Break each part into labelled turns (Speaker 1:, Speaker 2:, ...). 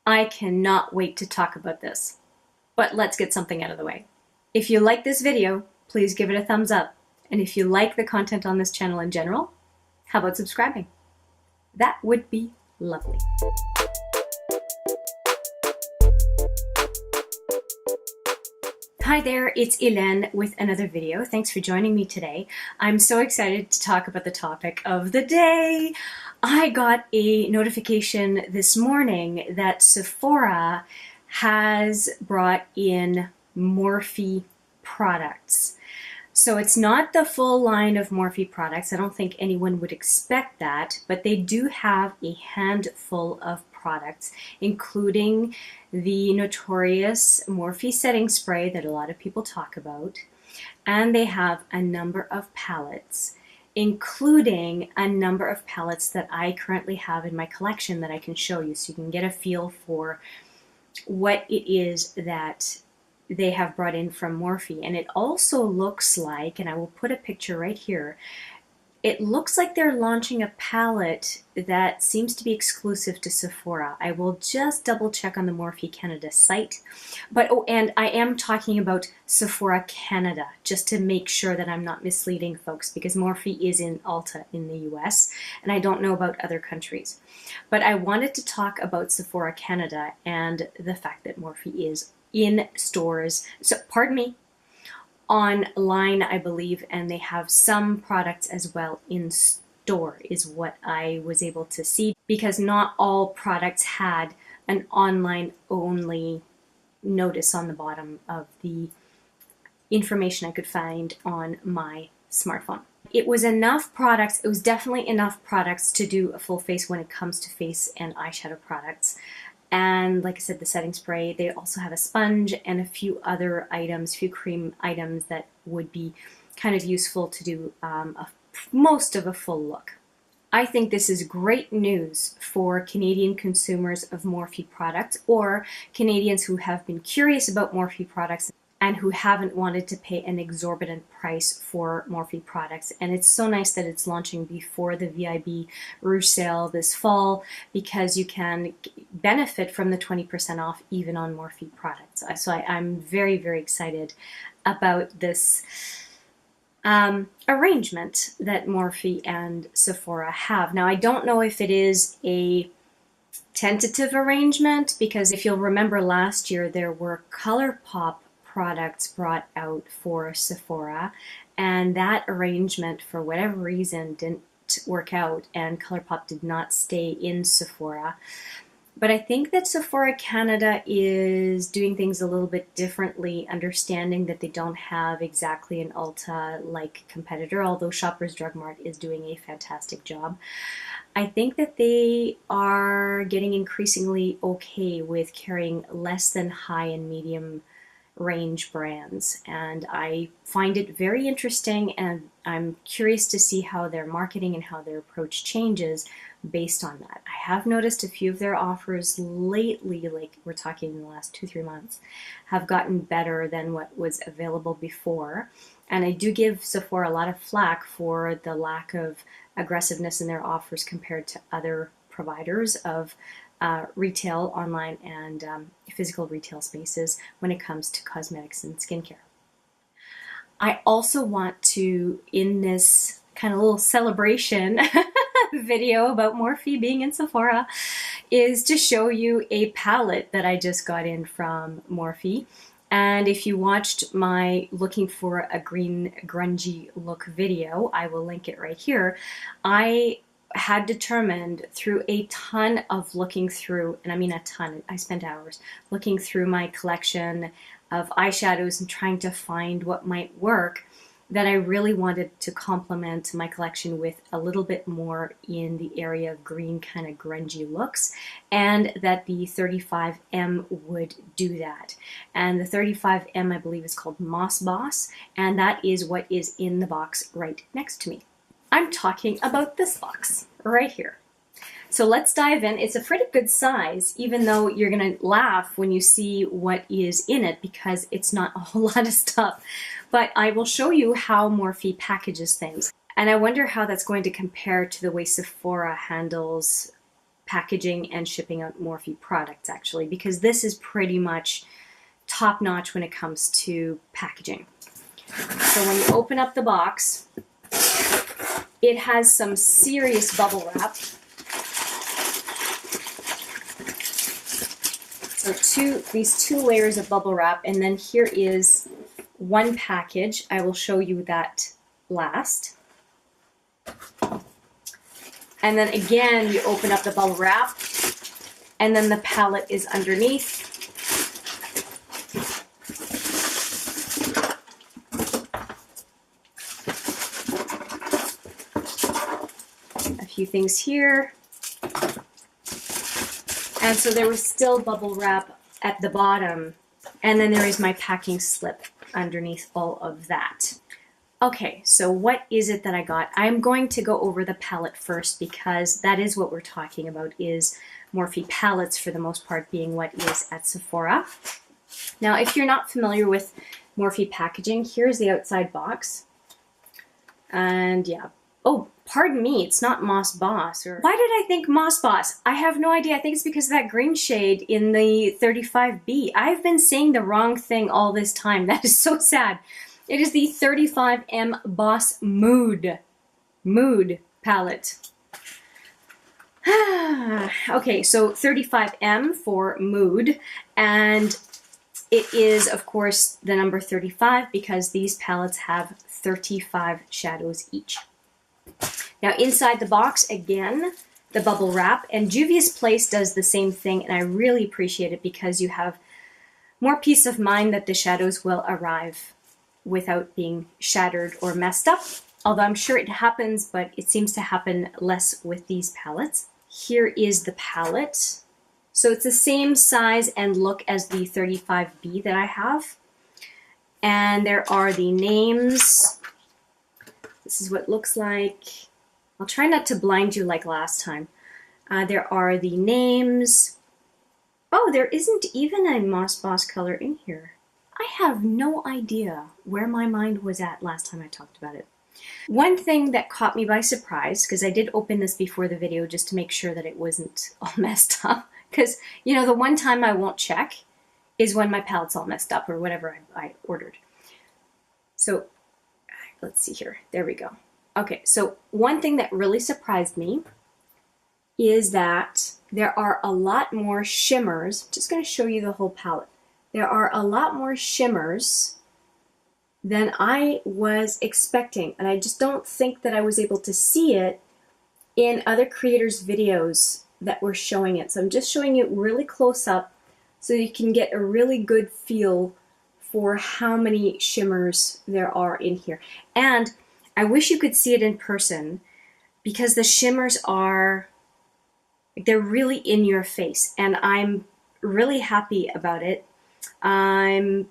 Speaker 1: I cannot wait to talk about this. But let's get something out of the way. If you like this video, please give it a thumbs up. And if you like the content on this channel in general, how about subscribing? That would be lovely. Hi there, it's Hélène with another video. Thanks for joining me today. I'm so excited to talk about the topic of the day. I got a notification this morning that Sephora has brought in Morphe products. So it's not the full line of Morphe products. I don't think anyone would expect that, but they do have a handful of products, including the notorious Morphe setting spray that a lot of people talk about. And they have a number of palettes, including a number of palettes that I currently have in my collection that I can show you so you can get a feel for what it is that they have brought in from Morphe. And it also looks like, and I will put a picture right here, it looks like they're launching a palette that seems to be exclusive to Sephora. I will just double check on the Morphe Canada site. But, oh, and I am talking about Sephora Canada, just to make sure that I'm not misleading folks, because Morphe is in Ulta in the US, and I don't know about other countries. But I wanted to talk about Sephora Canada and the fact that Morphe is in stores, so pardon me, online, I believe, and they have some products as well in store, is what I was able to see, because not all products had an online only notice on the bottom of the information I could find on my smartphone. It was enough products, it was definitely enough products to do a full face when it comes to face and eyeshadow products. And like I said, the setting spray, they also have a sponge and a few other items, a few cream items that would be kind of useful to do most of a full look. I think this is great news for Canadian consumers of Morphe products, or Canadians who have been curious about Morphe products and who haven't wanted to pay an exorbitant price for Morphe products. And it's so nice that it's launching before the VIB Rouge sale this fall, because you can benefit from the 20% off even on Morphe products. So I'm very, very excited about this arrangement that Morphe and Sephora have. Now, I don't know if it is a tentative arrangement, because if you'll remember last year, there were ColourPop products brought out for Sephora, and that arrangement for whatever reason didn't work out, and ColourPop did not stay in Sephora. But I think that Sephora Canada is doing things a little bit differently, understanding that they don't have exactly an Ulta-like competitor, although Shoppers Drug Mart is doing a fantastic job. I think that they are getting increasingly okay with carrying less than high and medium range brands, and I find it very interesting, and I'm curious to see how their marketing and how their approach changes based on that. I have noticed a few of their offers lately, like we're talking in the last 2-3 months, have gotten better than what was available before, and I do give Sephora a lot of flack for the lack of aggressiveness in their offers compared to other providers of retail, online, and physical retail spaces when it comes to cosmetics and skincare. I also want to, in this kind of little celebration video about Morphe being in Sephora, is to show you a palette that I just got in from Morphe. And if you watched my looking for a green grungy look video, I will link it right here. I had determined through a ton of looking through, and I mean a ton, I spent hours looking through my collection of eyeshadows and trying to find what might work, that I really wanted to complement my collection with a little bit more in the area of green kind of grungy looks, and that the 35M would do that. And the 35M, I believe, is called Moss Boss, and that is what is in the box right next to me. I'm talking about this box right here. So let's dive in. It's a pretty good size, even though you're gonna laugh when you see what is in it, because it's not a whole lot of stuff. But I will show you how Morphe packages things. And I wonder how that's going to compare to the way Sephora handles packaging and shipping out Morphe products, actually, because this is pretty much top-notch when it comes to packaging. So when you open up the box, it has some serious bubble wrap. So these two layers of bubble wrap, and then here is one package. I will show you that last. And then again, you open up the bubble wrap, and then the palette is underneath. A few things here. And so there was still bubble wrap at the bottom, and then there is my packing slip underneath all of that. Okay, so what is it that I got? I'm going to go over the palette first because that is what we're talking about, is Morphe palettes for the most part being what is at Sephora. Now, if you're not familiar with Morphe packaging, here's the outside box. And yeah, oh, pardon me, it's not Moss Boss. Why did I think Moss Boss? I have no idea. I think it's because of that green shade in the 35B. I've been saying the wrong thing all this time. That is so sad. It is the 35M Boss Mood palette. Okay, so 35M for Mood, and it is, of course, the number 35 because these palettes have 35 shadows each. Now inside the box, again, the bubble wrap, and Juvia's Place does the same thing, and I really appreciate it because you have more peace of mind that the shadows will arrive without being shattered or messed up. Although I'm sure it happens, but it seems to happen less with these palettes. Here is the palette. So it's the same size and look as the 35B that I have. And there are the names. This is what it looks like. I'll try not to blind you like last time. There are the names. Oh, there isn't even a Moss Boss color in here. I have no idea where my mind was at last time I talked about it. One thing that caught me by surprise, because I did open this before the video just to make sure that it wasn't all messed up, because, you know, the one time I won't check is when my palette's all messed up or whatever I ordered. So, let's see here. There we go. Okay, so one thing that really surprised me is that there are a lot more shimmers. Just going to show you the whole palette. There are a lot more shimmers than I was expecting, and I just don't think that I was able to see it in other creators' videos that were showing it. So I'm just showing you really close up so you can get a really good feel for how many shimmers there are in here. And I wish you could see it in person because the shimmers are, they're really in your face, and I'm really happy about it. I'm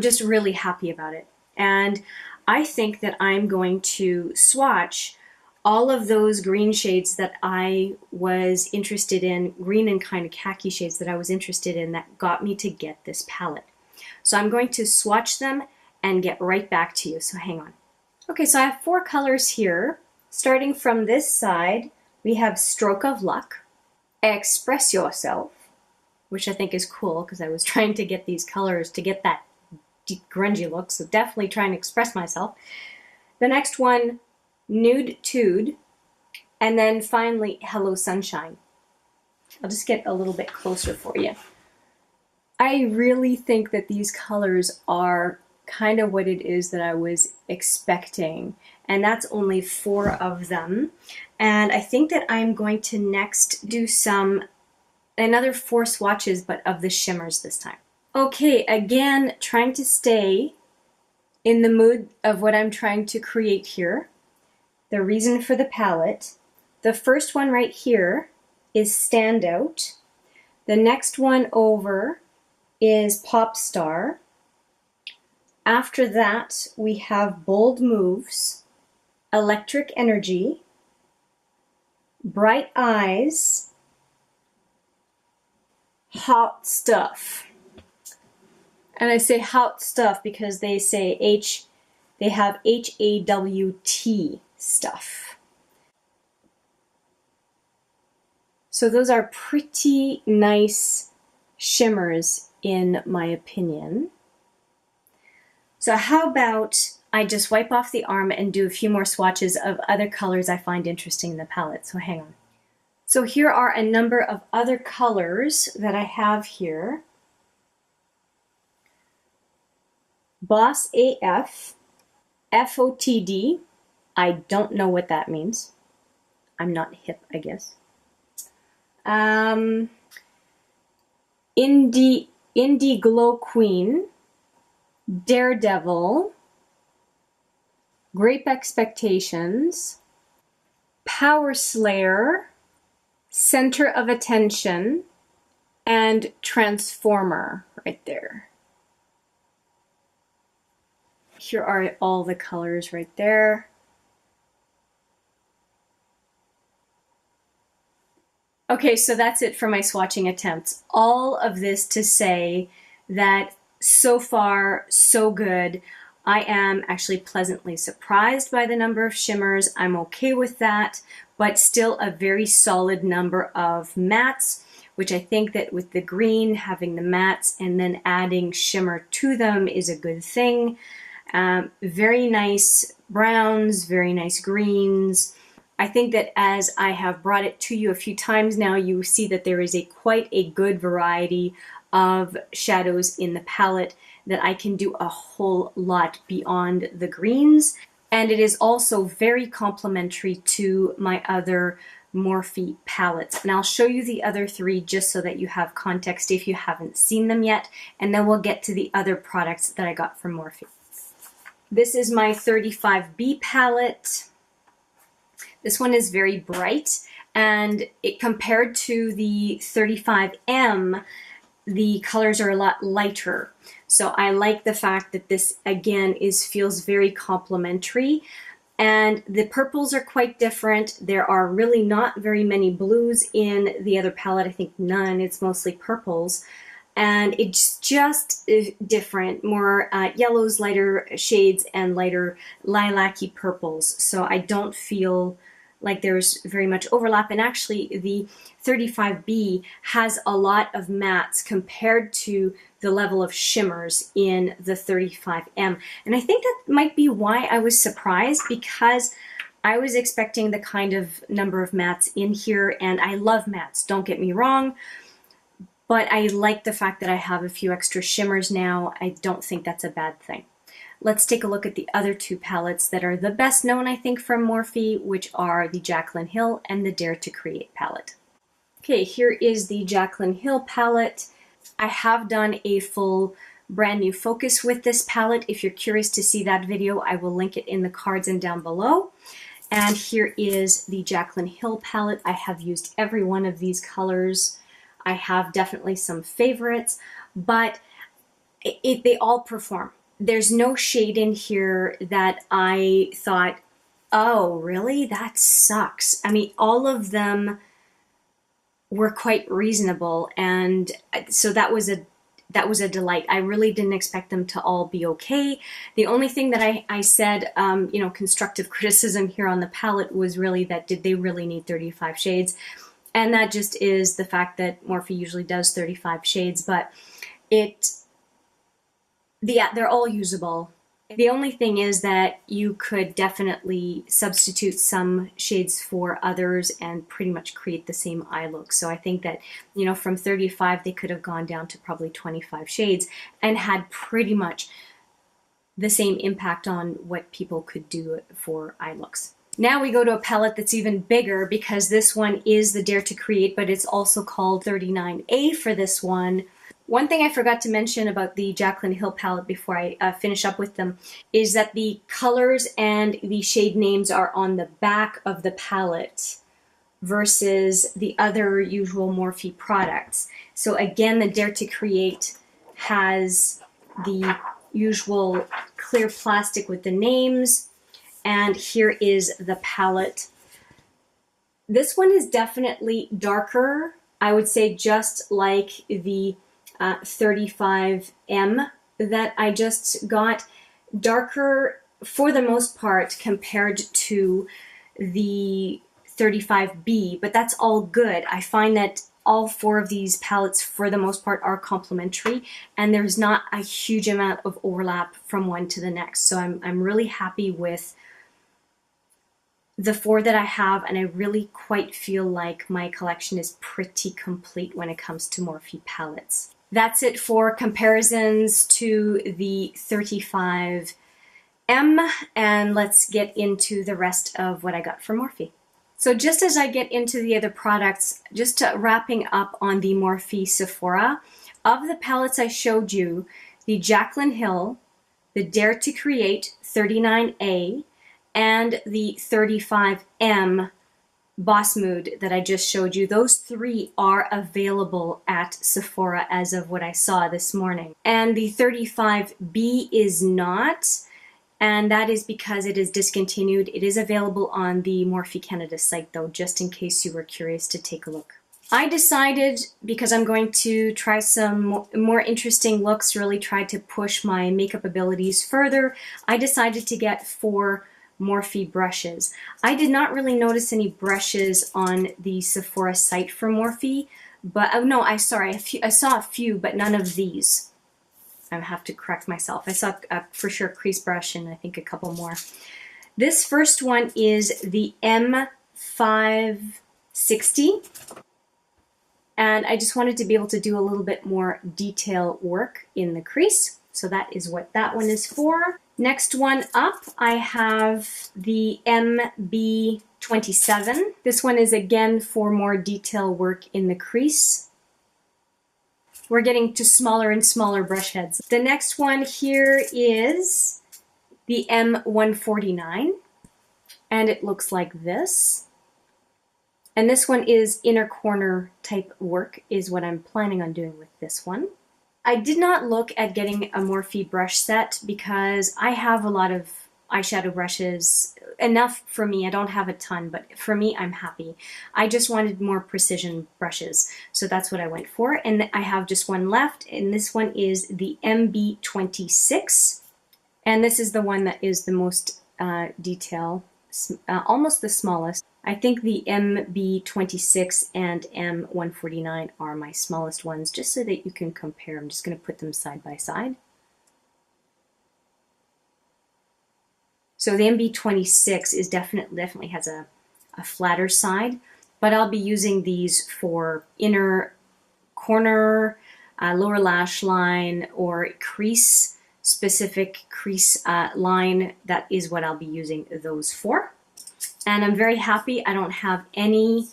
Speaker 1: just really happy about it. And I think that I'm going to swatch all of those green shades that I was interested in, green and kind of khaki shades that I was interested in that got me to get this palette. So I'm going to swatch them and get right back to you, so hang on. Okay, so I have 4 colors here. Starting from this side, we have Stroke of Luck, Express Yourself, which I think is cool because I was trying to get these colors to get that deep grungy look, so definitely trying to express myself. The next one, Nude Tude, and then finally Hello Sunshine. I'll just get a little bit closer for you. I really think that these colors are kind of what it is that I was expecting, and that's only 4 of them. And I think that I'm going to next do another 4 swatches, but of the shimmers this time. Okay, again, trying to stay in the mood of what I'm trying to create here. The reason for the palette. The first one right here is Standout. The next one over is Pop Star. After that, we have Bold Moves, Electric Energy, Bright Eyes, Hot Stuff. And I say hot stuff because they say they have HAWT stuff. So those are pretty nice shimmers in my opinion. So how about I just wipe off the arm and do a few more swatches of other colors I find interesting in the palette. So hang on. So here are a number of other colors that I have here. Boss AF, FOTD, I don't know what that means. I'm not hip, I guess. Indie Glow Queen, Daredevil, Grape Expectations, Power Slayer, Center of Attention, and Transformer right there. Here are all the colors right there. Okay, so that's it for my swatching attempts. All of this to say that so far, so good. I am actually pleasantly surprised by the number of shimmers. I'm okay with that, but still a very solid number of mattes, which I think that with the green, having the mattes and then adding shimmer to them is a good thing. Very nice browns, very nice greens. I think that as I have brought it to you a few times now, you see that there is quite a good variety of shadows in the palette, that I can do a whole lot beyond the greens. And it is also very complementary to my other Morphe palettes. And I'll show you the other three just so that you have context if you haven't seen them yet. And then we'll get to the other products that I got from Morphe. This is my 35B palette. This one is very bright, and it compared to the 35M, the colors are a lot lighter. So I like the fact that this again feels very complementary, and the purples are quite different. There are really not very many blues in the other palette. I think none. It's mostly purples. And it's just different, more yellows, lighter shades, and lighter lilac-y purples. So I don't feel like there's very much overlap. And actually, the 35B has a lot of mattes compared to the level of shimmers in the 35M. And I think that might be why I was surprised, because I was expecting the kind of number of mattes in here, and I love mattes, don't get me wrong. But I like the fact that I have a few extra shimmers now. I don't think that's a bad thing. Let's take a look at the other two palettes that are the best known, I think, from Morphe, which are the Jaclyn Hill and the Dare to Create palette. Okay, here is the Jaclyn Hill palette. I have done a full brand new focus with this palette. If you're curious to see that video, I will link it in the cards and down below. And here is the Jaclyn Hill palette. I have used every one of these colors. I have definitely some favorites, but they all perform. There's no shade in here that I thought, oh, really? That sucks. I mean, all of them were quite reasonable, and so that was a delight. I really didn't expect them to all be okay. The only thing that I said, you know, constructive criticism here on the palette was really that did they really need 35 shades? And that just is the fact that Morphe usually does 35 shades, but they're all usable. The only thing is that you could definitely substitute some shades for others and pretty much create the same eye look. So I think that, you know, from 35, they could have gone down to probably 25 shades and had pretty much the same impact on what people could do for eye looks. Now we go to a palette that's even bigger, because this one is the Dare to Create, but it's also called 39A for this one. One thing I forgot to mention about the Jaclyn Hill palette before I finish up with them is that the colors and the shade names are on the back of the palette versus the other usual Morphe products. So again, the Dare to Create has the usual clear plastic with the names. And here is the palette. This one is definitely darker. I would say just like the 35M that I just got. Darker for the most part compared to the 35B, but that's all good. I find that all four of these palettes, for the most part, are complementary, and there's not a huge amount of overlap from one to the next. So I'm really happy with the four that I have, and I really quite feel like my collection is pretty complete when it comes to Morphe palettes. That's it for comparisons to the 35M, and let's get into the rest of what I got from Morphe. So just as I get into the other products, just wrapping up on the Morphe Sephora, of the palettes I showed you, the Jaclyn Hill, the Dare to Create 39A, and the 35M Boss Mood that I just showed you, those three are available at Sephora as of what I saw this morning. And the 35B is not, and that is because it is discontinued. It is available on the Morphe Canada site though, just in case you were curious to take a look. I decided, because I'm going to try some more interesting looks, really try to push my makeup abilities further, I decided to get 4 Morphe brushes. I did not really notice any brushes on the Sephora site for Morphe, but oh no, I saw a few, but none of these. I have to correct myself. I saw for sure crease brush and I think a couple more. This first one is the M560, and I just wanted to be able to do a little bit more detail work in the crease, so that is what that one is for. Next one up, I have the MB27. This one is again for more detail work in the crease. We're getting to smaller and smaller brush heads. The next one here is the M149, and it looks like this. And this one is inner corner type work is what I'm planning on doing with this one. I did not look at getting a Morphe brush set because I have a lot of eyeshadow brushes, enough for me. I don't have a ton, but for me, I'm happy. I just wanted more precision brushes, so that's what I went for. And I have just one left, and this one is the MB26. And this is the one that is the most detail, almost the smallest. I think the MB26 and M149 are my smallest ones, just so that you can compare. I'm just going to put them side by side. So the MB26 is definitely has a flatter side, but I'll be using these for inner corner, lower lash line, or crease, specific crease line. That is what I'll be using those for. And I'm very happy I don't have any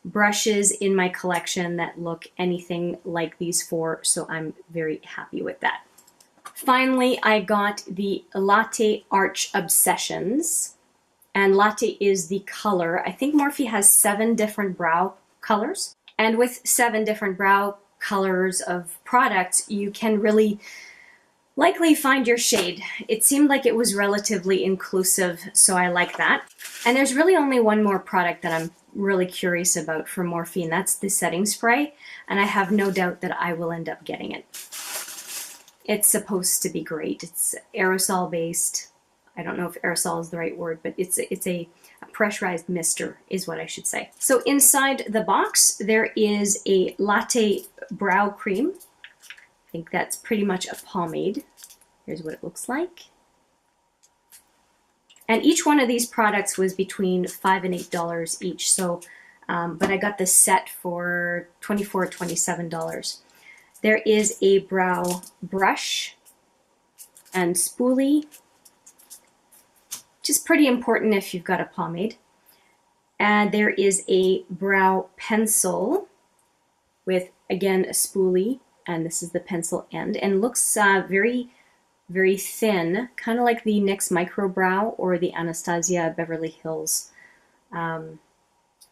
Speaker 1: brushes in my collection that look anything like these 4, so I'm very happy with that. Finally, I got the Latte Arch Obsessions, and Latte is the color. I think Morphe has 7 different brow colors, and with 7 different brow colors of products, you can really likely find your shade. It seemed like it was relatively inclusive, so I like that. And there's really only one more product that I'm really curious about from Morphe, and that's the setting spray, and I have no doubt that I will end up getting it. It's supposed to be great. It's aerosol based. I don't know if aerosol is the right word, but it's a pressurized mister is what I should say. So inside the box there is a Latte brow cream. I think that's pretty much a pomade. Here's what it looks like. And each one of these products was between $5 and $8 each. So, but I got the set for $24 or $27. There is a brow brush and spoolie, which is pretty important if you've got a pomade. And there is a brow pencil with, again, a spoolie, and this is the pencil end, and looks very, very thin, kind of like the NYX Micro Brow or the Anastasia Beverly Hills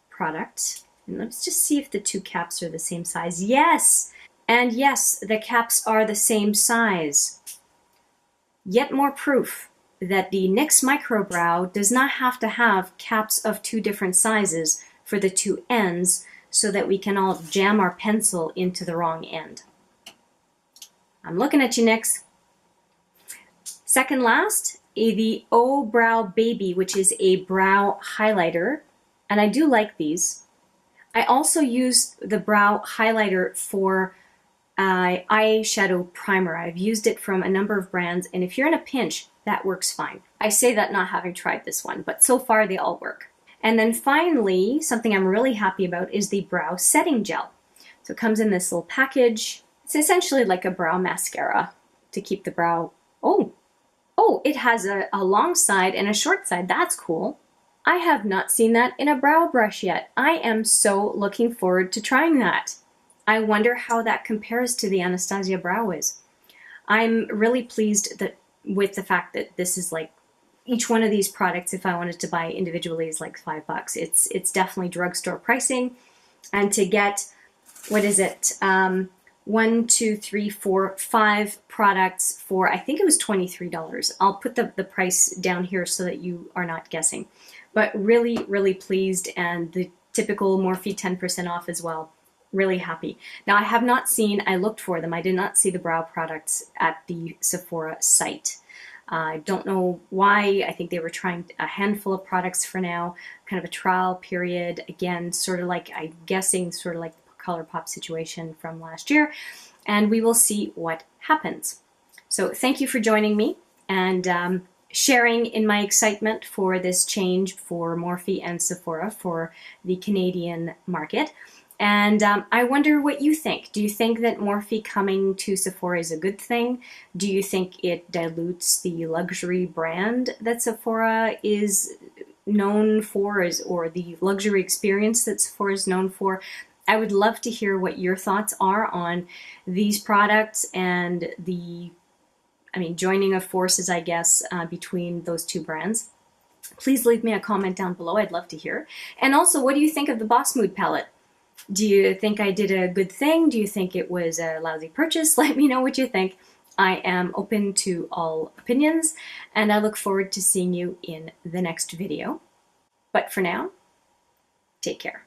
Speaker 1: product. And let's just see if the 2 caps are the same size. Yes! And yes, the caps are the same size. Yet more proof that the NYX Micro Brow does not have to have caps of 2 different sizes for the 2 ends so that we can all jam our pencil into the wrong end. I'm looking at you, NYX. Second last, the Oh Brow Baby, which is a brow highlighter. and I do like these. I also use the brow highlighter for eyeshadow primer. I've used it from a number of brands, and if you're in a pinch, that works fine. I say that not having tried this one, but so far they all work. And then finally, something I'm really happy about is the brow setting gel. So it comes in this little package. It's essentially like a brow mascara to keep the brow, oh, it has a long side and a short side. That's cool. I have not seen that in a brow brush yet. I am so looking forward to trying that. I wonder how that compares to the Anastasia Brow Wiz. I'm really pleased with the fact that this is like, each one of these products, if I wanted to buy individually, is like $5. It's definitely drugstore pricing. And to get, what is it? 1, 2, 3, 4, 5 products for, I think it was $23. I'll put the price down here so that you are not guessing. But really, really pleased, and the typical Morphe 10% off as well. Really happy. Now I have not seen, I looked for them, I did not see the brow products at the Sephora site. I don't know why. I think they were trying a handful of products for now, kind of a trial period. Again, sort of like, I'm guessing, sort of like the ColourPop situation from last year, and we will see what happens. So thank you for joining me and sharing in my excitement for this change for Morphe and Sephora for the Canadian market. And I wonder what you think. Do you think that Morphe coming to Sephora is a good thing? Do you think it dilutes the luxury brand that Sephora is known for, or the luxury experience that Sephora is known for? I would love to hear what your thoughts are on these products and the, joining of forces, I guess, between those two brands. Please leave me a comment down below. I'd love to hear. And also, what do you think of the Boss Mood palette? Do you think I did a good thing? Do you think it was a lousy purchase? Let me know what you think. I am open to all opinions, and I look forward to seeing you in the next video. But for now, take care.